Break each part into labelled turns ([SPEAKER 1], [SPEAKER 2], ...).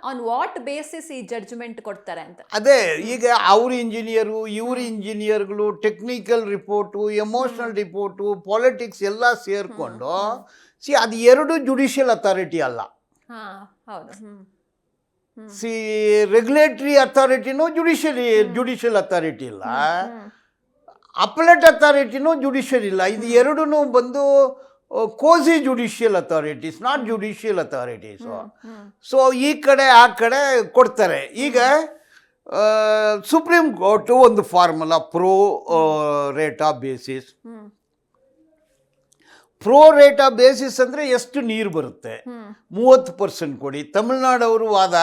[SPEAKER 1] On what basis ಈ judgment ಕೊಡ್ತಾರೆ ಅಂತ?
[SPEAKER 2] ಅದೇ ಈಗ ಅವ್ರ ಇಂಜಿನಿಯರು ಇವ್ರ ಇಂಜಿನಿಯರ್ಗಳು technical report emotional report politics ಎಲ್ಲ ಸೇರಿಕೊಂಡು ಅದು ಎರಡು ಜುಡಿಷಿಯಲ್ ಅಥಾರಿಟಿ ಅಲ್ಲ.
[SPEAKER 1] ಹಾ ಹೌದು.
[SPEAKER 2] ಸಿ ರೆಗ್ಯುಲೇಟರಿ ಅಥಾರಿಟಿನೂ ಜುಡಿಷಿಯಲ್ ಅಥಾರಿಟಿ ಇಲ್ಲ, ಅಪಲೇಟ್ ಅಥಾರಿಟಿನೂ ಜುಡಿಷಿಯಲ್ ಇಲ್ಲ. ಇದು ಎರಡೂ ಬಂದು quasi judicial authorities, not judicial authorities. So ಈ ಕಡೆ ಆ ಕಡೆ ಕೊಡ್ತಾರೆ. ಈಗ ಸುಪ್ರೀಂ ಕೋರ್ಟು ಒಂದು formula pro rata basis. Pro rata basis ಅಂದರೆ ಎಷ್ಟು ನೀರು ಬರುತ್ತೆ, 30% ಕೊಡಿ. ತಮಿಳ್ನಾಡವರು ವಾದ,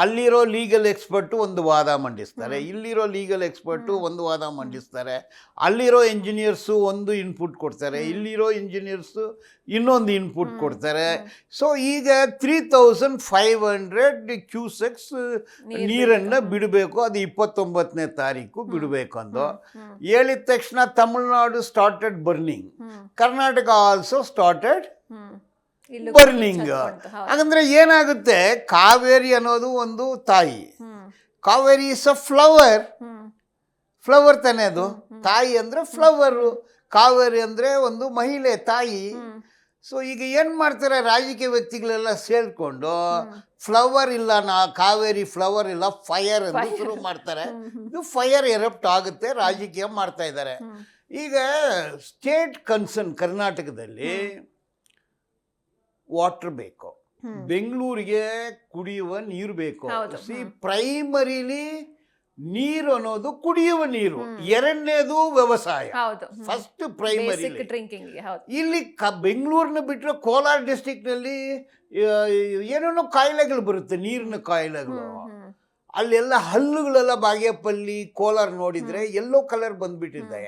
[SPEAKER 2] ಅಲ್ಲಿರೋ ಲೀಗಲ್ ಎಕ್ಸ್ಪರ್ಟು ಒಂದು ವಾದ ಮಂಡಿಸ್ತಾರೆ, ಇಲ್ಲಿರೋ ಲೀಗಲ್ ಎಕ್ಸ್ಪರ್ಟು ಒಂದು ವಾದ ಮಂಡಿಸ್ತಾರೆ, ಅಲ್ಲಿರೋ ಇಂಜಿನಿಯರ್ಸು ಒಂದು ಇನ್ಪುಟ್ ಕೊಡ್ತಾರೆ, ಇಲ್ಲಿರೋ ಇಂಜಿನಿಯರ್ಸು ಇನ್ನೊಂದು ಇನ್ಪುಟ್ ಕೊಡ್ತಾರೆ. ಸೊ ಈಗ 3500 ಕ್ಯೂಸೆಕ್ಸ್ ನೀರನ್ನು ಬಿಡಬೇಕು. ಅದು 29ನೇ ತಾರೀಕು ಬಿಡಬೇಕು ಅಂದು ಹೇಳಿದ ತಕ್ಷಣ Tamil Nadu started burning, Karnataka also started burning. ಹಾಗಂದ್ರೆ ಏನಾಗುತ್ತೆ, ಕಾವೇರಿ ಅನ್ನೋದು ಒಂದು ತಾಯಿ, Kaveri is a flower. Flower ತಾನೇ ಅದು, ತಾಯಿ ಅಂದರೆ ಫ್ಲವರು, ಕಾವೇರಿ ಅಂದರೆ ಒಂದು ಮಹಿಳೆ, ತಾಯಿ. ಸೊ ಈಗ ಏನು ಮಾಡ್ತಾರೆ, ರಾಜಕೀಯ ವ್ಯಕ್ತಿಗಳೆಲ್ಲ ಸೇರಿಕೊಂಡು ಫ್ಲವರ್ ಇಲ್ಲ, ಕಾವೇರಿ ಫ್ಲವರ್ ಇಲ್ಲ, ಫೈರ್ ಅಂತ ಶುರು ಮಾಡ್ತಾರೆ. ಇದು ಫೈರ್ ಎರಪ್ಟ್ ಆಗುತ್ತೆ, ರಾಜಕೀಯ ಮಾಡ್ತಾ ಇದ್ದಾರೆ. ಈಗ ಸ್ಟೇಟ್ ಕನ್ಸರ್ನ್ ಕರ್ನಾಟಕದಲ್ಲಿ ವಾಟರ್ ಬೇಕು, ಬೆಂಗಳೂರಿಗೆ ಕುಡಿಯುವ ನೀರು ಬೇಕು. ಸಿ ಪ್ರೈಮರಿಲಿ ನೀರು ಅನ್ನೋದು ಕುಡಿಯುವ ನೀರು, ಎರಡನೇದು ವ್ಯವಸಾಯ, ಫಸ್ಟ್ ಪ್ರೈಮರಿ. ಇಲ್ಲಿ ಬೆಂಗಳೂರನ್ನ ಬಿಟ್ಟರೆ ಕೋಲಾರ ಡಿಸ್ಟಿಕ್ನಲ್ಲಿ ಏನೇನೋ ಕಾಯಿಲೆಗಳು ಬರುತ್ತೆ, ನೀರಿನ ಕಾಯಿಲೆಗಳು. ಅಲ್ಲೆಲ್ಲ ಹಲ್ಲುಗಳೆಲ್ಲ ಬಾಗೇಪಲ್ಲಿ ಕೋಲಾರ ನೋಡಿದರೆ ಎಲ್ಲೋ ಕಲರ್ ಬಂದ್ಬಿಟ್ಟಿದೆ.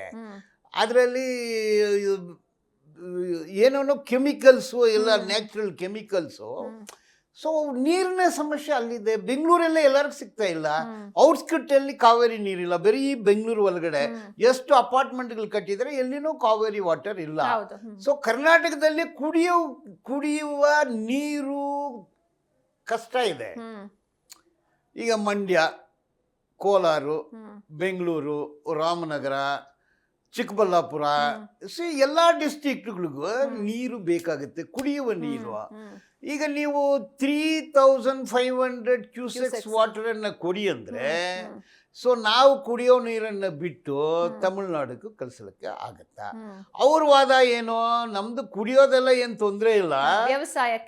[SPEAKER 2] ಅದರಲ್ಲಿ ಏನೇನೋ ಕೆಮಿಕಲ್ಸು, ಎಲ್ಲ ನ್ಯಾಚುರಲ್ ಕೆಮಿಕಲ್ಸು. ಸೊ ನೀರಿನ ಸಮಸ್ಯೆ ಅಲ್ಲಿದೆ. ಬೆಂಗಳೂರಲ್ಲೇ ಎಲ್ಲರಿಗೂ ಸಿಗ್ತಾ ಇಲ್ಲ. ಔಟ್ಸ್ಕಟ್ಟಲ್ಲಿ ಕಾವೇರಿ ನೀರಿಲ್ಲ, ಬರೀ ಬೆಂಗಳೂರು ಒಳಗಡೆ ಎಷ್ಟು ಅಪಾರ್ಟ್ಮೆಂಟ್ಗಳು ಕಟ್ಟಿದರೆ ಎಲ್ಲಿನೂ ಕಾವೇರಿ ವಾಟರ್ ಇಲ್ಲ. ಸೊ ಕರ್ನಾಟಕದಲ್ಲಿ ಕುಡಿಯುವ ನೀರು ಕಷ್ಟ ಇದೆ. ಈಗ ಮಂಡ್ಯ, ಕೋಲಾರ, ಬೆಂಗಳೂರು, ರಾಮನಗರ, ಚಿಕ್ಕಬಳ್ಳಾಪುರ, ಎಲ್ಲ ಡಿಸ್ಟ್ರಿಕ್ಟ್ಗಳಿಗೂ ನೀರು ಬೇಕಾಗುತ್ತೆ, ಕುಡಿಯುವ ನೀರು. ಈಗ ನೀವು 3500 ಕ್ಯೂಸೆಕ್ಸ್ ವಾಟರನ್ನು ಕೊಡಿ ಅಂದರೆ, ಸೊ ನಾವು ಕುಡಿಯೋ ನೀರನ್ನು ಬಿಟ್ಟು ತಮಿಳ್ನಾಡಿಗೂ ಕಳಿಸ್ಲಿಕ್ಕೆ ಆಗತ್ತಾ? ಅವ್ರ ವಾದ ಏನು, ನಮ್ದು ಕುಡಿಯೋದೆಲ್ಲ ಏನು ತೊಂದರೆ ಇಲ್ಲ,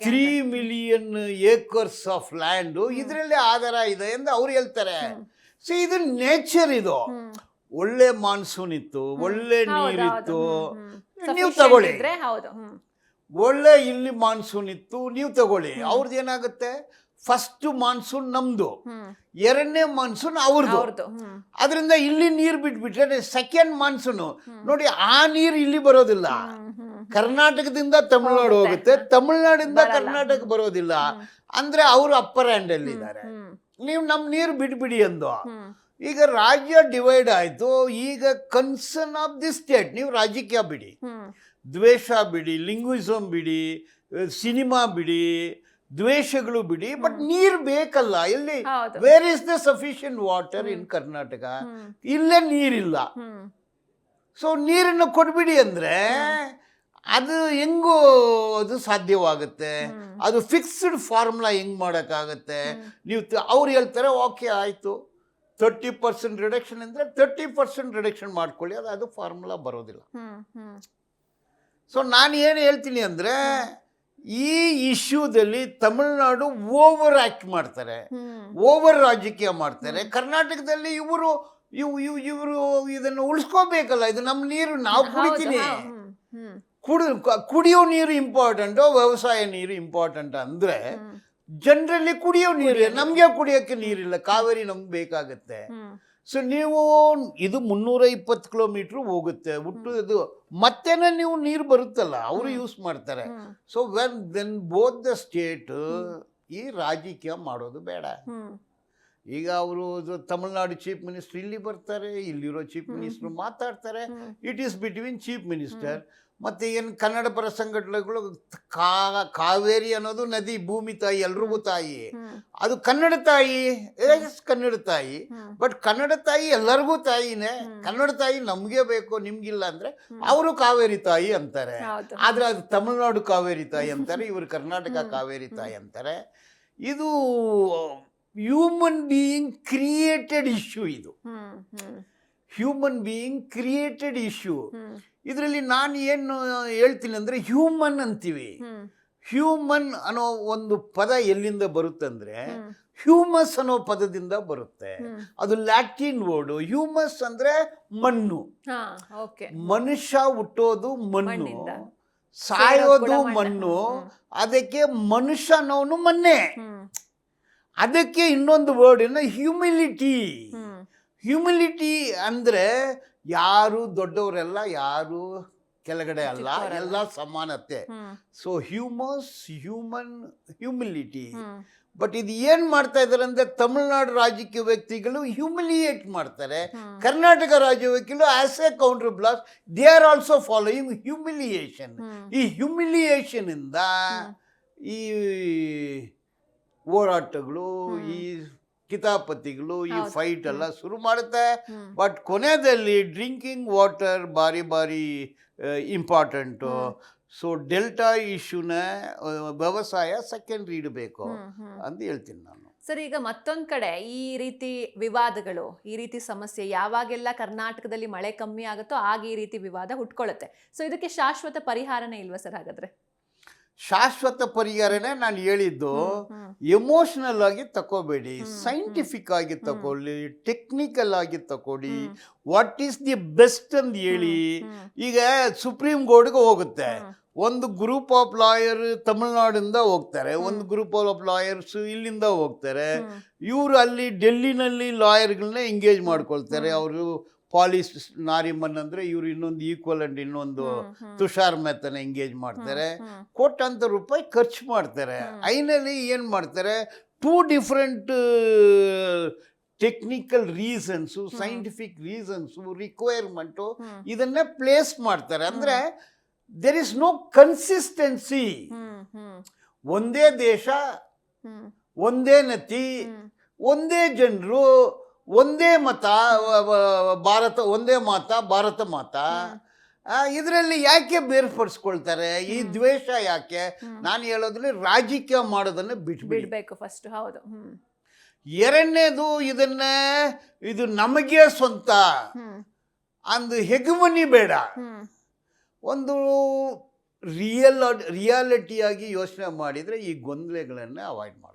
[SPEAKER 2] 3 ಮಿಲಿಯನ್ ಏಕರ್ಸ್ ಆಫ್ ಲ್ಯಾಂಡು ಇದರಲ್ಲೇ ಆಧಾರ ಇದೆ ಎಂದು ಅವ್ರು ಹೇಳ್ತಾರೆ. ಸೊ ಇದು ನೇಚರ್, ಇದು ಒಳ್ಳೆ ಮಾನ್ಸೂನ್ ಇತ್ತು, ಒಳ್ಳೆ ನೀರಿತ್ತು, ನೀವು ತಗೊಳ್ಳಿ. ಒಳ್ಳೆ ಇಲ್ಲಿ ಮಾನ್ಸೂನ್ ಇತ್ತು, ನೀವು ತಗೊಳ್ಳಿ. ಅವ್ರದ್ದು ಏನಾಗುತ್ತೆ, ಫಸ್ಟ್ ಮಾನ್ಸೂನ್ ನಮ್ದು, ಎರಡನೇ ಮಾನ್ಸೂನ್ ಅವ್ರದ್ದು. ಅದರಿಂದ ಇಲ್ಲಿ ನೀರು ಬಿಟ್ಬಿಟ್ರೆ ಸೆಕೆಂಡ್ ಮಾನ್ಸೂನು ನೋಡಿ, ಆ ನೀರು ಇಲ್ಲಿ ಬರೋದಿಲ್ಲ, ಕರ್ನಾಟಕದಿಂದ ತಮಿಳ್ನಾಡು ಹೋಗುತ್ತೆ, ತಮಿಳ್ನಾಡಿಂದ ಕರ್ನಾಟಕ ಬರೋದಿಲ್ಲ. ಅಂದ್ರೆ ಅವರು ಅಪ್ಪರ್ ಹ್ಯಾಂಡ್ ಅಲ್ಲಿ ಇದ್ದಾರೆ, ನೀವು ನಮ್ಮ ನೀರು ಬಿಟ್ಬಿಡಿ ಅಂದು. ಈಗ ರಾಜ್ಯ ಡಿವೈಡ್ ಆಯಿತು. ಈಗ ಕನ್ಸರ್ನ್ ಆಫ್ ದಿ ಸ್ಟೇಟ್, ನೀವು ರಾಜಕೀಯ ಬಿಡಿ, ದ್ವೇಷ ಬಿಡಿ, ಲಿಂಗ್ವಿಸಮ್ ಬಿಡಿ, ಸಿನಿಮಾ ಬಿಡಿ, ದ್ವೇಷಗಳು ಬಿಡಿ, ಬಟ್ ನೀರು ಬೇಕಲ್ಲ. ಎಲ್ಲಿ, where is the sufficient water in Karnataka? ಇಲ್ಲೇ ನೀರಿಲ್ಲ. ಸೊ ನೀರನ್ನು ಕೊಡ್ಬಿಡಿ ಅಂದರೆ ಅದು ಹೆಂಗೋ ಅದು ಸಾಧ್ಯವಾಗುತ್ತೆ? ಅದು ಫಿಕ್ಸ್ಡ್ ಫಾರ್ಮುಲಾ ಹೆಂಗೆ ಮಾಡೋಕ್ಕಾಗತ್ತೆ? ನೀವು ಅವ್ರು ಹೇಳ್ತಾರೆ ಓಕೆ ಆಯಿತು, 30% ರಿಡಕ್ಷನ್ ಅಂದರೆ 30% ರಿಡಕ್ಷನ್ ಮಾಡ್ಕೊಳ್ಳಿ, ಅದು ಫಾರ್ಮುಲಾ ಬರೋದಿಲ್ಲ. ಸೊ ನಾನು ಏನು ಹೇಳ್ತೀನಿ ಅಂದರೆ, ಈ ಇಶ್ಯೂದಲ್ಲಿ ತಮಿಳ್ನಾಡು ಓವರ್ ಆ್ಯಕ್ಟ್ ಮಾಡ್ತಾರೆ, ಓವರ್ ರಾಜಕೀಯ ಮಾಡ್ತಾರೆ. ಕರ್ನಾಟಕದಲ್ಲಿ ಇವರು ಇದನ್ನು ಉಳಿಸ್ಕೋಬೇಕಲ್ಲ, ಇದು ನಮ್ಮ ನೀರು, ನಾವು ಕುಡಿತೀನಿ. ಕುಡಿಯೋ ನೀರು ಇಂಪಾರ್ಟೆಂಟು, ವ್ಯವಸಾಯ ನೀರು ಇಂಪಾರ್ಟೆಂಟ್ ಅಂದರೆ ಜನರಲ್ಲಿ ಕುಡಿಯೋ ನೀರು, ನಮಗೆ ಕುಡಿಯೋಕ್ಕೆ ನೀರಿಲ್ಲ, ಕಾವೇರಿ ನಮ್ಗೆ ಬೇಕಾಗುತ್ತೆ. ಸೊ ನೀವು ಇದು 320 ಕಿಲೋಮೀಟ್ರ್ ಹೋಗುತ್ತೆ ಹುಟ್ಟುದು, ಮತ್ತೇನೆ ನೀವು ನೀರು ಬರುತ್ತಲ್ಲ, ಅವರು ಯೂಸ್ ಮಾಡ್ತಾರೆ. So then both the state ಈ ರಾಜಕೀಯ ಮಾಡೋದು ಬೇಡ. ಈಗ ಅವರು ತಮಿಳ್ನಾಡು ಚೀಫ್ ಮಿನಿಸ್ಟರ್ ಇಲ್ಲಿ ಬರ್ತಾರೆ, ಇಲ್ಲಿರೋ ಚೀಫ್ ಮಿನಿಸ್ಟರ್ ಮಾತಾಡ್ತಾರೆ. It is between chief minister. ಮತ್ತು ಏನು ಕನ್ನಡ ಪರ ಸಂಘಟನೆಗಳು ಕಾವೇರಿ ಅನ್ನೋದು ನದಿ, ಭೂಮಿ ತಾಯಿ, ಎಲ್ರಿಗೂ ತಾಯಿ. ಅದು ಕನ್ನಡ ತಾಯಿ, ಕನ್ನಡ ತಾಯಿ. ಬಟ್ ಕನ್ನಡ ತಾಯಿ ಎಲ್ಲರಿಗೂ ತಾಯಿನೇ. ಕನ್ನಡ ತಾಯಿ ನಮಗೆ ಬೇಕು, ನಿಮ್ಗಿಲ್ಲ ಅಂದರೆ ಅವರು ಕಾವೇರಿ ತಾಯಿ ಅಂತಾರೆ. ಆದರೆ ಅದು ತಮಿಳ್ನಾಡು ಕಾವೇರಿ ತಾಯಿ ಅಂತಾರೆ, ಇವರು ಕರ್ನಾಟಕ ಕಾವೇರಿ ತಾಯಿ ಅಂತಾರೆ. ಇದು ಹ್ಯೂಮನ್ ಬೀಯಿಂಗ್ ಕ್ರಿಯೇಟೆಡ್ ಇಶ್ಯೂ. ಇದು ಹ್ಯೂಮನ್ ಬೀಯಿಂಗ್ ಕ್ರಿಯೇಟೆಡ್ ಇಶ್ಯೂ. ಇದರಲ್ಲಿ ನಾನು ಏನು ಹೇಳ್ತೀನಿ ಅಂದರೆ, ಹ್ಯೂಮನ್ ಅಂತೀವಿ. ಹ್ಯೂಮನ್ ಅನ್ನೋ ಒಂದು ಪದ ಎಲ್ಲಿಂದ ಬರುತ್ತಂದ್ರೆ, ಹ್ಯೂಮಸ್ ಅನ್ನೋ ಪದದಿಂದ ಬರುತ್ತೆ. ಅದು ಲ್ಯಾಟಿನ್ ವರ್ಡು. ಹ್ಯೂಮಸ್ ಅಂದ್ರೆ ಮಣ್ಣು. ಮನುಷ್ಯ ಹುಟ್ಟೋದು ಮಣ್ಣು, ಸಾಯೋದು ಮಣ್ಣು. ಅದಕ್ಕೆ ಮನುಷ್ಯ ಅನ್ನೋನು ಮಣ್ಣೆ. ಅದಕ್ಕೆ ಇನ್ನೊಂದು ವರ್ಡ್ ಹ್ಯೂಮಿಲಿಟಿ. ಹ್ಯೂಮಿಲಿಟಿ ಅಂದರೆ ಯಾರು ದೊಡ್ಡವರೆಲ್ಲ, ಯಾರು ಕೆಳಗಡೆ ಅಲ್ಲ, ಎಲ್ಲ ಸಮಾನತೆ. So humus, human, humility. But ಇದು ಏನು ಮಾಡ್ತಾ ಇದ್ದಾರೆ ಅಂದರೆ, ತಮಿಳ್ನಾಡು ರಾಜಕೀಯ ವ್ಯಕ್ತಿಗಳು ಹ್ಯೂಮಿಲಿಯೇಟ್ ಮಾಡ್ತಾರೆ. ಕರ್ನಾಟಕ ರಾಜ್ಯ ವ್ಯಕ್ತಿಗಳು as A counter blast they are also following humiliation. ಈ ಹ್ಯೂಮಿಲಿಯೇಷನ್ ಇಂದ ಈ ಹೋರಾಟಗಳು, ಈ ಕಿತಾಪತಿಗಳು, ಈ ಫೈಟ್ ಎಲ್ಲ ಶುರು ಮಾಡುತ್ತೆ. ಬಟ್ ಕೊನೆಯಲ್ಲಿ ಡ್ರಿಂಕಿಂಗ್ ವಾಟರ್ ಬಾರಿ ಬಾರಿ ಇಂಪಾರ್ಟೆಂಟು. ಸೊ ಡೆಲ್ಟಾ ಇಶ್ಯೂನ ವ್ಯವಸಾಯ ಸೆಕೆಂಡ್ರಿ ಇಡಬೇಕು ಅಂತ ಹೇಳ್ತೀನಿ ನಾನು.
[SPEAKER 1] ಸರ್, ಈಗ ಮತ್ತೊಂದು ಕಡೆ ಈ ರೀತಿ ವಿವಾದಗಳು, ಈ ರೀತಿ ಸಮಸ್ಯೆ ಯಾವಾಗೆಲ್ಲ ಕರ್ನಾಟಕದಲ್ಲಿ ಮಳೆ ಕಮ್ಮಿ ಆಗುತ್ತೋ ಆಗ ಈ ರೀತಿ ವಿವಾದ ಹುಟ್ಕೊಳ್ಳುತ್ತೆ. ಸೊ ಇದಕ್ಕೆ ಶಾಶ್ವತ ಪರಿಹಾರನೇ ಇಲ್ವಾ ಸರ್ ಹಾಗಾದ್ರೆ?
[SPEAKER 2] ಶಾಶ್ವತ ಪರಿಹಾರನೇ ನಾನು ಹೇಳಿದ್ದು. ಎಮೋಷನಲ್ ಆಗಿ ತಗೋಬೇಡಿ, ಸೈಂಟಿಫಿಕ್ ಆಗಿ ತಗೊಳ್ಳಿ, ಟೆಕ್ನಿಕಲ್ ಆಗಿ ತಗೊಳ್ಳಿ. ವಾಟ್ ಈಸ್ ದಿ ಬೆಸ್ಟ್ ಅಂತ ಹೇಳಿ. ಈಗ ಸುಪ್ರೀಂ ಕೋರ್ಟ್ಗೆ ಹೋಗುತ್ತೆ, ಒಂದು ಗ್ರೂಪ್ ಆಫ್ ಲಾಯರ್ ತಮಿಳ್ನಾಡಿಂದ ಹೋಗ್ತಾರೆ, ಒಂದು ಗ್ರೂಪ್ ಆಫ್ ಲಾಯರ್ಸ್ ಇಲ್ಲಿಂದ ಹೋಗ್ತಾರೆ. ಇವರು ಅಲ್ಲಿ ಡೆಲ್ಲಿನಲ್ಲಿ ಲಾಯರ್ಗಳನ್ನ ಎಂಗೇಜ್ ಮಾಡ್ಕೊಳ್ತಾರೆ. ಅವರು ಪಾಲಿಸ್ ನಾರಿಮನ್ ಅಂದರೆ ಇವರು ಇನ್ನೊಂದು ಈಕ್ವಲ್ ಅಂಡ್ ಇನ್ನೊಂದು ತುಷಾರ್ ಮೆಹ್ತಾನ ಎಂಗೇಜ್ ಮಾಡ್ತಾರೆ. ಕೋಟ್ಯಾಂತರ ರೂಪಾಯಿ ಖರ್ಚು ಮಾಡ್ತಾರೆ. ಫೈನಲಿ ಏನು ಮಾಡ್ತಾರೆ, 2 different technical reasons, scientific reasons, requirement ಇದನ್ನೇ ಪ್ಲೇಸ್ ಮಾಡ್ತಾರೆ. ಅಂದರೆ ದೇರ್ ಇಸ್ ನೋ ಕನ್ಸಿಸ್ಟೆನ್ಸಿ. ಒಂದೇ ದೇಶ, ಒಂದೇ ನತಿ, ಒಂದೇ ಜನರು, ಒಂದೇ ಮತ, ಭಾರತ ಒಂದೇ ಮಾತ, ಭಾರತ ಮಾತ. ಇದರಲ್ಲಿ ಯಾಕೆ ಬೇರ್ಪಡಿಸ್ಕೊಳ್ತಾರೆ? ಈ ದ್ವೇಷ ಯಾಕೆ? ನಾನು ಹೇಳೋದ್ರಲ್ಲಿ ರಾಜಕೀಯ ಮಾಡೋದನ್ನ ಬಿಟ್ಬಿಡ್ಬೇಕು ಫಸ್ಟ್. ಹೌದು. ಎರಡನೇದು, ಇದು ನಮಗೆ ಸ್ವಂತ ಅಂದು ಹೆಗುಮನಿ ಬೇಡ. ಒಂದು ರಿಯಾಲಿಟಿಯಾಗಿ ಯೋಚನೆ ಮಾಡಿದರೆ ಈ ಗೊಂದಲಗಳನ್ನು ಅವಾಯ್ಡ್ ಮಾಡಬಹುದು.